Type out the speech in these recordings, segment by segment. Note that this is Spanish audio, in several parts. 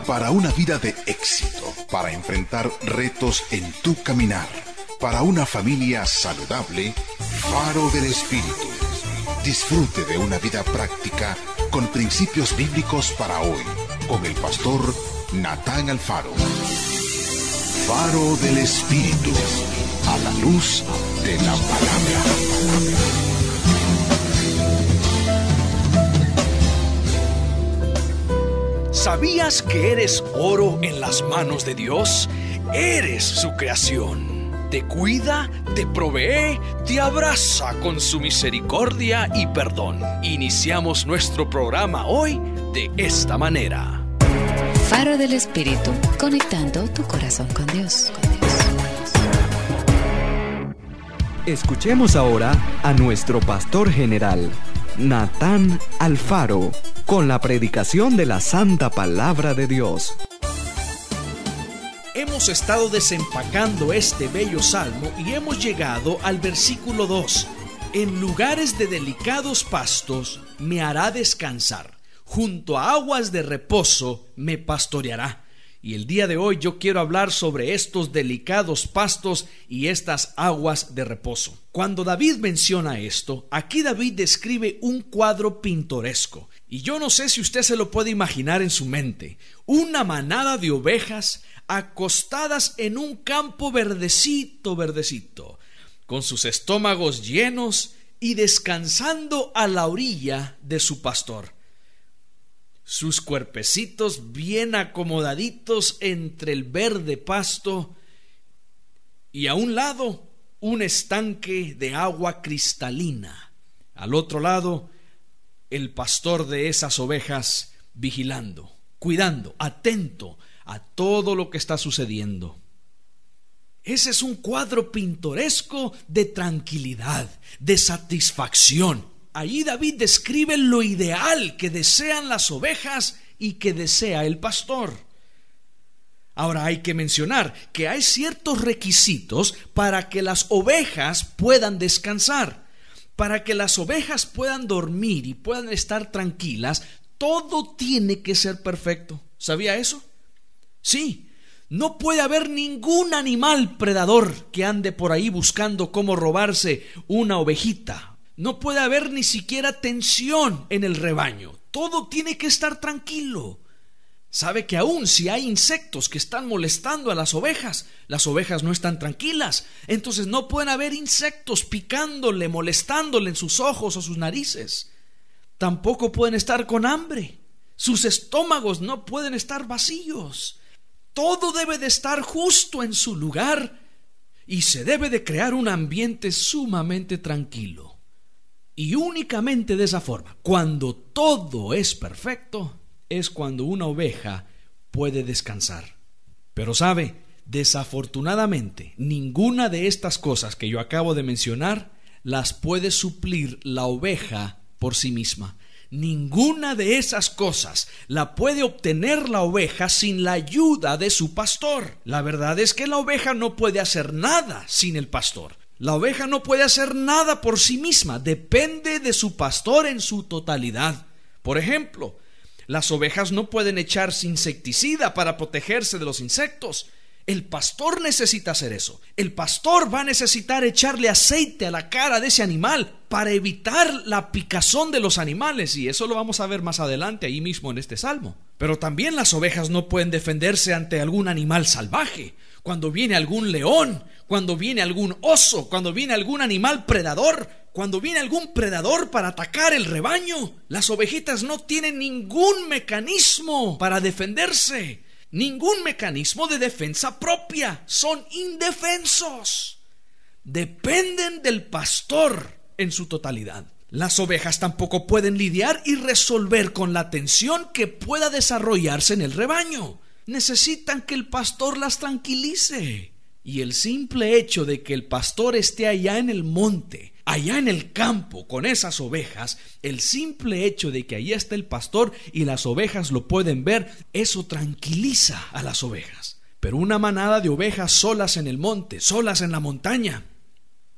Para una vida de éxito, para enfrentar retos en tu caminar, para una familia saludable, Faro del Espíritu. Disfrute de una vida práctica con principios bíblicos para hoy, con el pastor Natán Alfaro. Faro del Espíritu, a la luz de la palabra. ¿Sabías que eres oro en las manos de Dios? Eres su creación. Te cuida, te provee, te abraza con su misericordia y perdón. Iniciamos nuestro programa hoy de esta manera. Faro del Espíritu, conectando tu corazón con Dios. Escuchemos ahora a nuestro pastor general, Natán Alfaro, con la predicación de la Santa Palabra de Dios. Hemos estado desempacando este bello salmo y hemos llegado al versículo 2. En lugares de delicados pastos me hará descansar, junto a aguas de reposo me pastoreará. Y el día de hoy yo quiero hablar sobre estos delicados pastos y estas aguas de reposo. Cuando David menciona esto, aquí David describe un cuadro pintoresco. Y yo no sé si usted se lo puede imaginar en su mente. Una manada de ovejas acostadas en un campo verdecito, con sus estómagos llenos y descansando a la orilla de su pastor. Sus cuerpecitos bien acomodaditos entre el verde pasto y a un lado un estanque de agua cristalina. Al otro lado el pastor de esas ovejas vigilando, cuidando, atento a todo lo que está sucediendo. Ese es un cuadro pintoresco de tranquilidad, de satisfacción. Allí David describe lo ideal que desean las ovejas y que desea el pastor. Ahora hay que mencionar que hay ciertos requisitos para que las ovejas puedan descansar, para que las ovejas puedan dormir y puedan estar tranquilas. Todo tiene que ser perfecto. ¿Sabía eso? Sí. No puede haber ningún animal predador que ande por ahí buscando cómo robarse una ovejita. No puede haber ni siquiera tensión en el rebaño. Todo tiene que estar tranquilo. Sabe que aún si hay insectos que están molestando a las ovejas no están tranquilas. Entonces no pueden haber insectos picándole, molestándole en sus ojos o sus narices. Tampoco pueden estar con hambre. Sus estómagos no pueden estar vacíos. Todo debe de estar justo en su lugar y se debe de crear un ambiente sumamente tranquilo. Y únicamente de esa forma, cuando todo es perfecto, es cuando una oveja puede descansar. Pero sabe, desafortunadamente, ninguna de estas cosas que yo acabo de mencionar las puede suplir la oveja por sí misma. Ninguna de esas cosas la puede obtener la oveja sin la ayuda de su pastor. La verdad es que la oveja no puede hacer nada sin el pastor. La oveja no puede hacer nada por sí misma, depende de su pastor en su totalidad. Por ejemplo, las ovejas no pueden echarse insecticida para protegerse de los insectos. El pastor necesita hacer eso. El pastor va a necesitar echarle aceite a la cara de ese animal para evitar la picazón de los animales, y eso lo vamos a ver más adelante ahí mismo en este salmo. Pero también las ovejas no pueden defenderse ante algún animal salvaje. Cuando viene algún león, cuando viene algún oso, cuando viene algún animal predador, cuando viene algún predador para atacar el rebaño, las ovejitas no tienen ningún mecanismo para defenderse, ningún mecanismo de defensa propia, son indefensos, dependen del pastor en su totalidad. Las ovejas tampoco pueden lidiar y resolver con la tensión que pueda desarrollarse en el rebaño. Necesitan que el pastor las tranquilice. Y el simple hecho de que el pastor esté allá en el monte, allá en el campo con esas ovejas, el simple hecho de que allá está el pastor y las ovejas lo pueden ver, eso tranquiliza a las ovejas. Pero una manada de ovejas solas en el monte, solas en la montaña,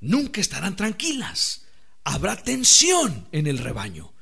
nunca estarán tranquilas. Habrá tensión en el rebaño.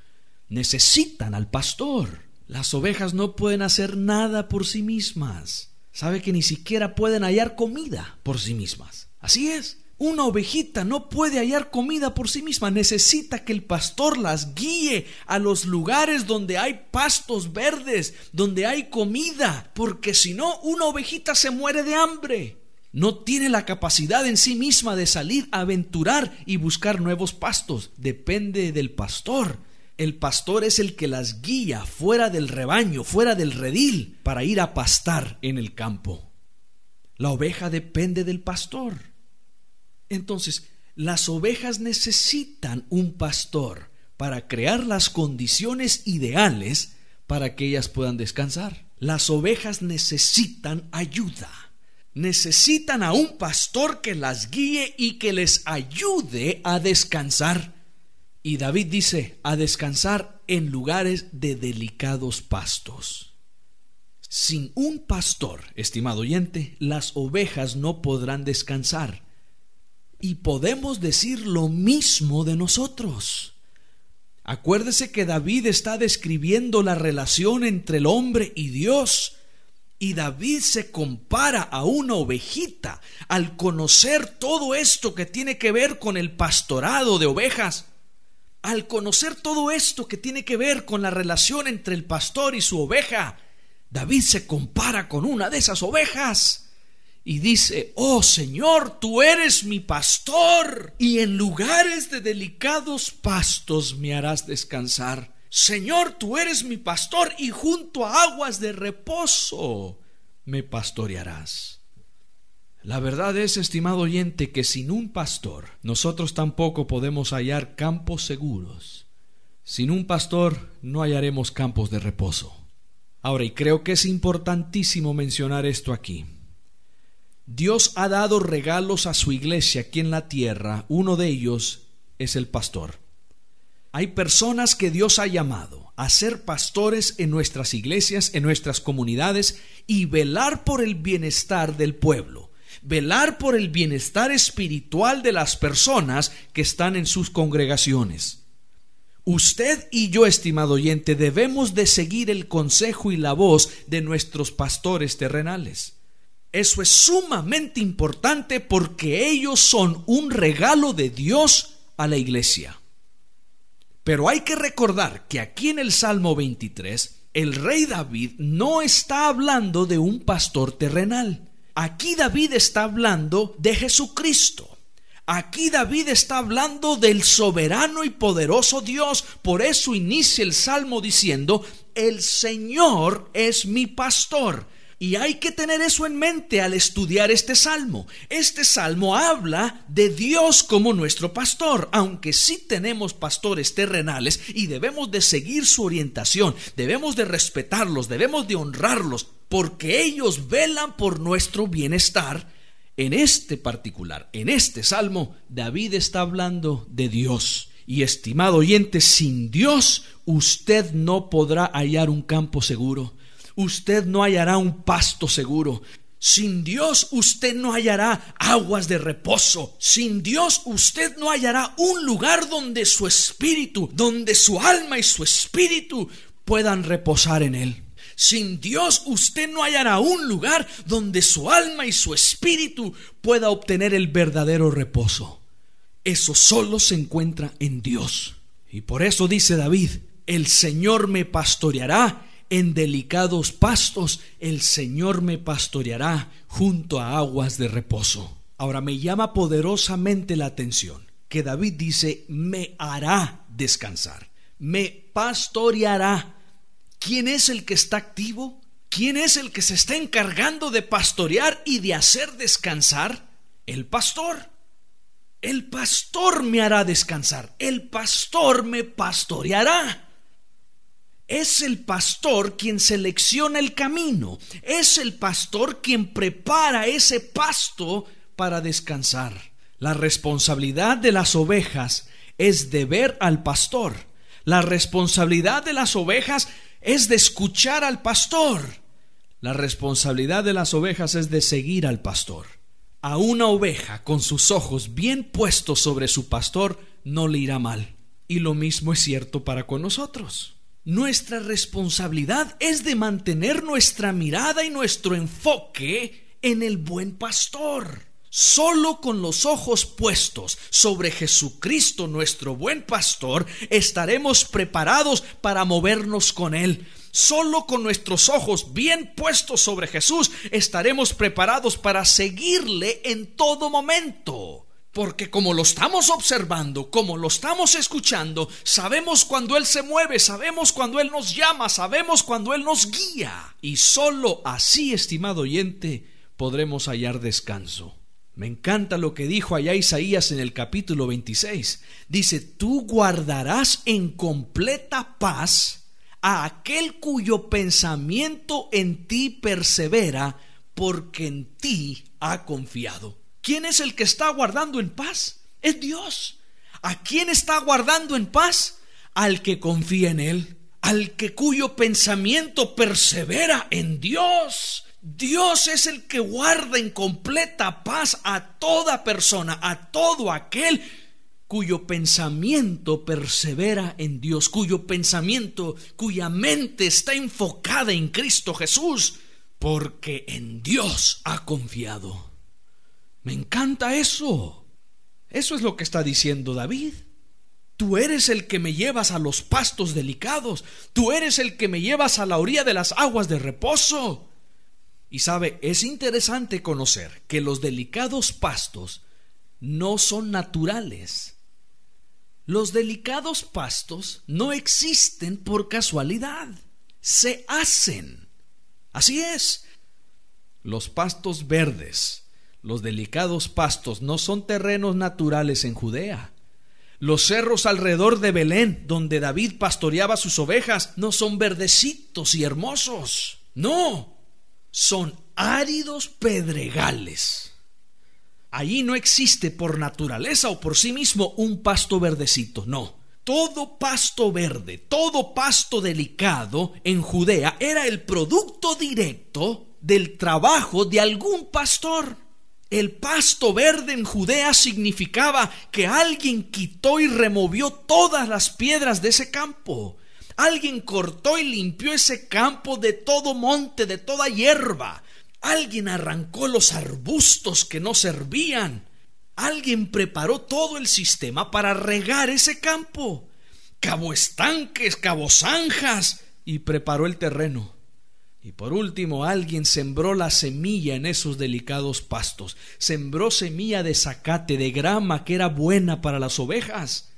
Necesitan al pastor. Las ovejas no pueden hacer nada por sí mismas. Sabe que ni siquiera pueden hallar comida por sí mismas. Así es. Una ovejita no puede hallar comida por sí misma. Necesita que el pastor las guíe a los lugares donde hay pastos verdes, donde hay comida, porque si no, una ovejita se muere de hambre. No tiene la capacidad en sí misma de salir a aventurar y buscar nuevos pastos. Depende del pastor. El pastor es el que las guía fuera del rebaño, fuera del redil, para ir a pastar en el campo. La oveja depende del pastor. Entonces, las ovejas necesitan un pastor para crear las condiciones ideales para que ellas puedan descansar. Las ovejas necesitan ayuda. Necesitan a un pastor que las guíe y que les ayude a descansar. Y David dice, a descansar en lugares de delicados pastos. Sin un pastor, estimado oyente, las ovejas no podrán descansar. Y podemos decir lo mismo de nosotros. Acuérdese que David está describiendo la relación entre el hombre y Dios. Y David se compara a una ovejita al conocer todo esto que tiene que ver con el pastorado de ovejas. Al conocer todo esto que tiene que ver con la relación entre el pastor y su oveja, David se compara con una de esas ovejas y dice: oh Señor, tú eres mi pastor y en lugares de delicados pastos me harás descansar. Señor, tú eres mi pastor y junto a aguas de reposo me pastorearás. La verdad es, estimado oyente, que sin un pastor nosotros tampoco podemos hallar campos seguros. Sin un pastor no hallaremos campos de reposo. Ahora, y creo que es importantísimo mencionar esto aquí. Dios ha dado regalos a su iglesia aquí en la tierra. Uno de ellos es el pastor. Hay personas que Dios ha llamado a ser pastores en nuestras iglesias, en nuestras comunidades, y velar por el bienestar del pueblo, velar por el bienestar espiritual de las personas que están en sus congregaciones. Usted y yo, estimado oyente, debemos de seguir el consejo y la voz de nuestros pastores terrenales. Eso es sumamente importante porque ellos son un regalo de Dios a la iglesia. Pero hay que recordar que aquí en el Salmo 23, el rey David no está hablando de un pastor terrenal. Aquí David está hablando de Jesucristo. Aquí David está hablando del soberano y poderoso Dios. Por eso inicia el Salmo diciendo: el Señor es mi pastor. Y hay que tener eso en mente al estudiar este salmo. Este salmo habla de Dios como nuestro pastor, aunque sí tenemos pastores terrenales y debemos de seguir su orientación, debemos de respetarlos, debemos de honrarlos, porque ellos velan por nuestro bienestar. En este particular, en este salmo, David está hablando de Dios. Y estimado oyente, sin Dios usted no podrá hallar un campo seguro. Usted no hallará un pasto seguro. Sin Dios usted no hallará aguas de reposo. Sin Dios usted no hallará un lugar donde su espíritu, donde su alma y su espíritu puedan reposar en él. Sin Dios usted no hallará un lugar donde su alma y su espíritu pueda obtener el verdadero reposo. Eso solo se encuentra en Dios. Y por eso dice David: el Señor me pastoreará en delicados pastos, el Señor me pastoreará junto a aguas de reposo. Ahora, me llama poderosamente la atención que David dice: me hará descansar, me pastoreará. ¿Quién es el que está activo? ¿Quién es el que se está encargando de pastorear y de hacer descansar? El pastor. El pastor me hará descansar, el pastor me pastoreará. Es el pastor quien selecciona el camino. Es el pastor quien prepara ese pasto para descansar. La responsabilidad de las ovejas es de ver al pastor. La responsabilidad de las ovejas es de escuchar al pastor. La responsabilidad de las ovejas es de seguir al pastor. A una oveja con sus ojos bien puestos sobre su pastor no le irá mal. Y lo mismo es cierto para con nosotros. Nuestra responsabilidad es de mantener nuestra mirada y nuestro enfoque en el buen pastor. Solo con los ojos puestos sobre Jesucristo, nuestro buen pastor, estaremos preparados para movernos con Él. Solo con nuestros ojos bien puestos sobre Jesús estaremos preparados para seguirle en todo momento. Porque como lo estamos observando, como lo estamos escuchando, sabemos cuando Él se mueve, sabemos cuando Él nos llama, sabemos cuando Él nos guía. Y solo así, estimado oyente, podremos hallar descanso. Me encanta lo que dijo allá Isaías en el capítulo 26. Dice: tú guardarás en completa paz a aquel cuyo pensamiento en ti persevera, porque en ti ha confiado. ¿Quién es el que está guardando en paz? Es Dios. ¿A quién está guardando en paz? Al que confía en Él, cuyo pensamiento persevera en Dios. Dios es el que guarda en completa paz a toda persona, a todo aquel cuyo pensamiento persevera en Dios, cuyo mente está enfocada en Cristo Jesús, porque en Dios ha confiado. Me encanta eso. Eso es lo que está diciendo David. Tú eres el que me llevas a los pastos delicados. Tú eres el que me llevas a la orilla de las aguas de reposo. Y sabe, es interesante conocer que los delicados pastos no son naturales. Los delicados pastos no existen por casualidad. Se hacen. Así es. Los pastos verdes, los delicados pastos, no son terrenos naturales en Judea. Los cerros alrededor de Belén, donde David pastoreaba sus ovejas, no son verdecitos y hermosos. No, son áridos pedregales. Allí no existe por naturaleza o por sí mismo un pasto verdecito, no. Todo pasto verde, todo pasto delicado en Judea era el producto directo del trabajo de algún pastor. El pasto verde en Judea significaba que alguien quitó y removió todas las piedras de ese campo. Alguien cortó y limpió ese campo de todo monte, de toda hierba. Alguien arrancó los arbustos que no servían. Alguien preparó todo el sistema para regar ese campo. Cavó estanques, cavó zanjas y preparó el terreno. Y por último, alguien sembró la semilla en esos delicados pastos. Sembró semilla de zacate, de grama que era buena para las ovejas.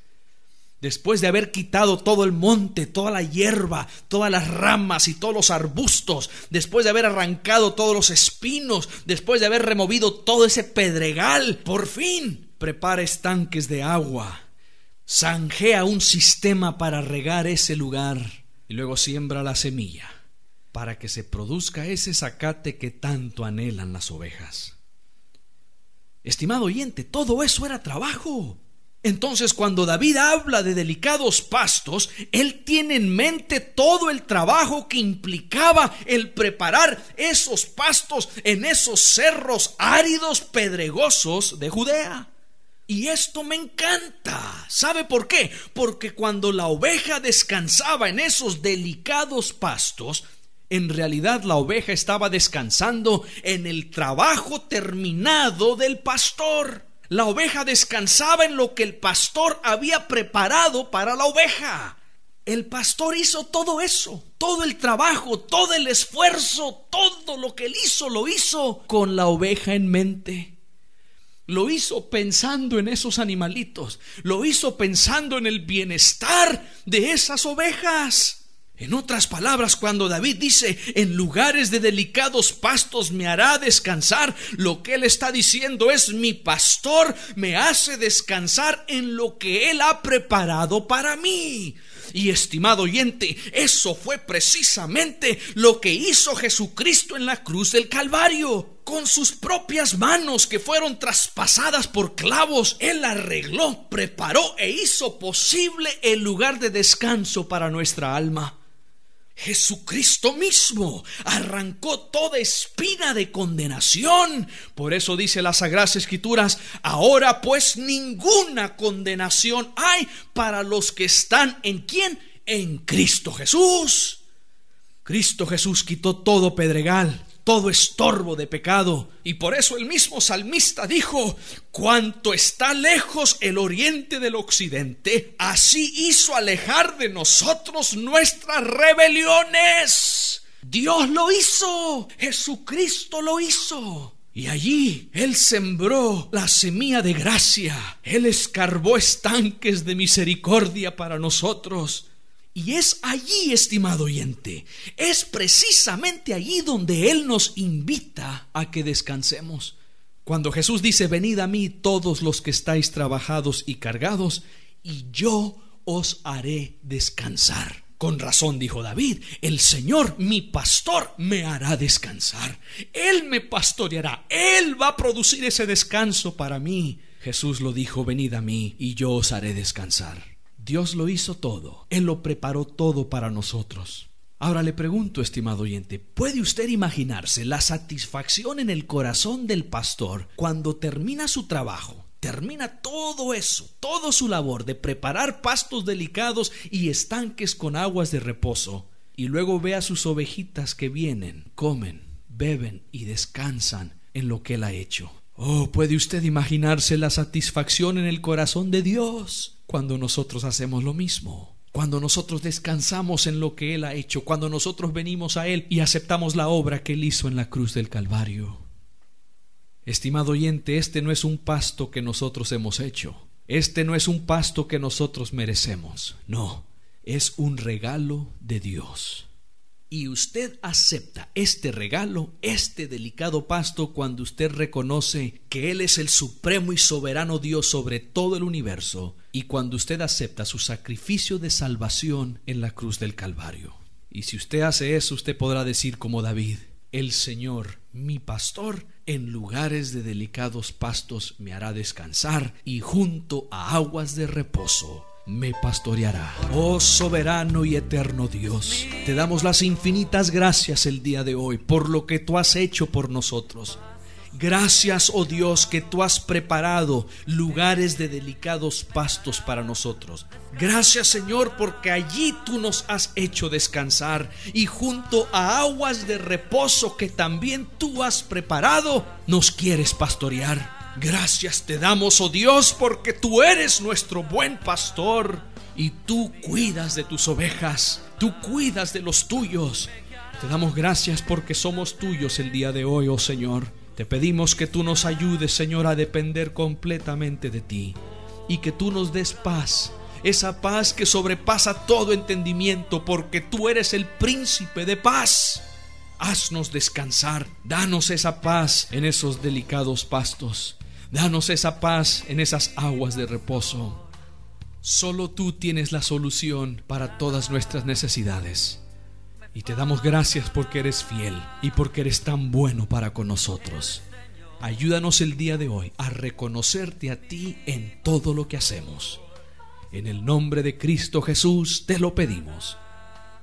Después de haber quitado todo el monte, toda la hierba, todas las ramas y todos los arbustos, después de haber arrancado todos los espinos, después de haber removido todo ese pedregal, por fin prepara estanques de agua, zanjea un sistema para regar ese lugar y luego siembra la semilla para que se produzca ese zacate que tanto anhelan las ovejas. Estimado oyente, todo eso era trabajo. Entonces, cuando David habla de delicados pastos, él tiene en mente todo el trabajo que implicaba el preparar esos pastos en esos cerros áridos, pedregosos de Judea. Y esto me encanta. ¿Sabe por qué? Porque cuando la oveja descansaba en esos delicados pastos, en realidad la oveja estaba descansando en el trabajo terminado del pastor. La oveja descansaba en lo que el pastor había preparado para la oveja. El pastor hizo todo eso, todo el trabajo, todo el esfuerzo, todo lo que él hizo, lo hizo con la oveja en mente. Lo hizo pensando en esos animalitos, lo hizo pensando en el bienestar de esas ovejas. En otras palabras, cuando David dice: en lugares de delicados pastos me hará descansar, lo que él está diciendo es: mi pastor me hace descansar en lo que él ha preparado para mí. Y estimado oyente, eso fue precisamente lo que hizo Jesucristo en la cruz del Calvario. Con sus propias manos que fueron traspasadas por clavos, él arregló, preparó e hizo posible el lugar de descanso para nuestra alma. Jesucristo mismo arrancó toda espina de condenación. Por eso dice las Sagradas Escrituras: ahora pues ninguna condenación hay para los que están ¿en quién? en Cristo Jesús. Cristo Jesús quitó todo pedregal, todo estorbo de pecado, y por eso el mismo salmista dijo: cuanto está lejos el oriente del occidente, así hizo alejar de nosotros nuestras rebeliones. Dios lo hizo, Jesucristo lo hizo. Y allí Él sembró la semilla de gracia, Él escarbó estanques de misericordia para nosotros. Y es allí, estimado oyente, es precisamente allí donde Él nos invita a que descansemos. Cuando Jesús dice: venid a mí todos los que estáis trabajados y cargados, y yo os haré descansar. Con razón dijo David: el Señor, mi pastor, me hará descansar. Él me pastoreará, Él va a producir ese descanso para mí. Jesús lo dijo: venid a mí y yo os haré descansar. Dios lo hizo todo, Él lo preparó todo para nosotros. Ahora le pregunto, estimado oyente, ¿puede usted imaginarse la satisfacción en el corazón del pastor cuando termina su trabajo? Termina todo eso, toda su labor de preparar pastos delicados y estanques con aguas de reposo, y luego ve a sus ovejitas que vienen, comen, beben y descansan en lo que Él ha hecho. Oh, ¿puede usted imaginarse la satisfacción en el corazón de Dios cuando nosotros hacemos lo mismo? Cuando nosotros descansamos en lo que Él ha hecho, cuando nosotros venimos a Él y aceptamos la obra que Él hizo en la cruz del Calvario. Estimado oyente, este no es un pasto que nosotros hemos hecho. Este no es un pasto que nosotros merecemos. No, es un regalo de Dios. Y usted acepta este regalo, este delicado pasto, cuando usted reconoce que Él es el supremo y soberano Dios sobre todo el universo, y cuando usted acepta su sacrificio de salvación en la cruz del Calvario. Y si usted hace eso, usted podrá decir como David: el Señor, mi pastor, en lugares de delicados pastos me hará descansar, y junto a aguas de reposo me pastoreará. Oh soberano y eterno Dios, te damos las infinitas gracias el día de hoy por lo que tú has hecho por nosotros. Gracias, oh Dios, que tú has preparado lugares de delicados pastos para nosotros. Gracias, Señor, porque allí tú nos has hecho descansar, y junto a aguas de reposo que también tú has preparado, nos quieres pastorear. Gracias te damos, oh Dios, porque tú eres nuestro buen pastor, y tú cuidas de tus ovejas, tú cuidas de los tuyos. Te damos gracias porque somos tuyos el día de hoy, oh Señor. Te pedimos que tú nos ayudes, Señor, a depender completamente de ti, y que tú nos des paz, esa paz que sobrepasa todo entendimiento, porque tú eres el príncipe de paz. Haznos descansar, danos esa paz en esos delicados pastos, danos esa paz en esas aguas de reposo. Solo tú tienes la solución para todas nuestras necesidades. Y te damos gracias porque eres fiel y porque eres tan bueno para con nosotros. Ayúdanos el día de hoy a reconocerte a ti en todo lo que hacemos. En el nombre de Cristo Jesús te lo pedimos.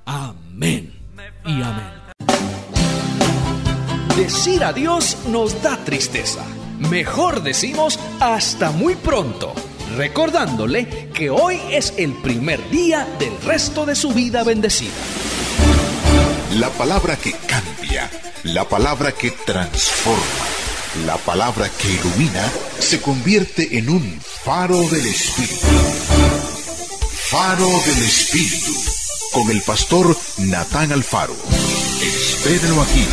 Amén y amén. Decir adiós nos da tristeza. Mejor decimos hasta muy pronto, recordándole que hoy es el primer día del resto de su vida bendecida. La palabra que cambia, la palabra que transforma, la palabra que ilumina, se convierte en un faro del Espíritu. Faro del Espíritu, con el pastor Natán Alfaro. Espérenlo aquí,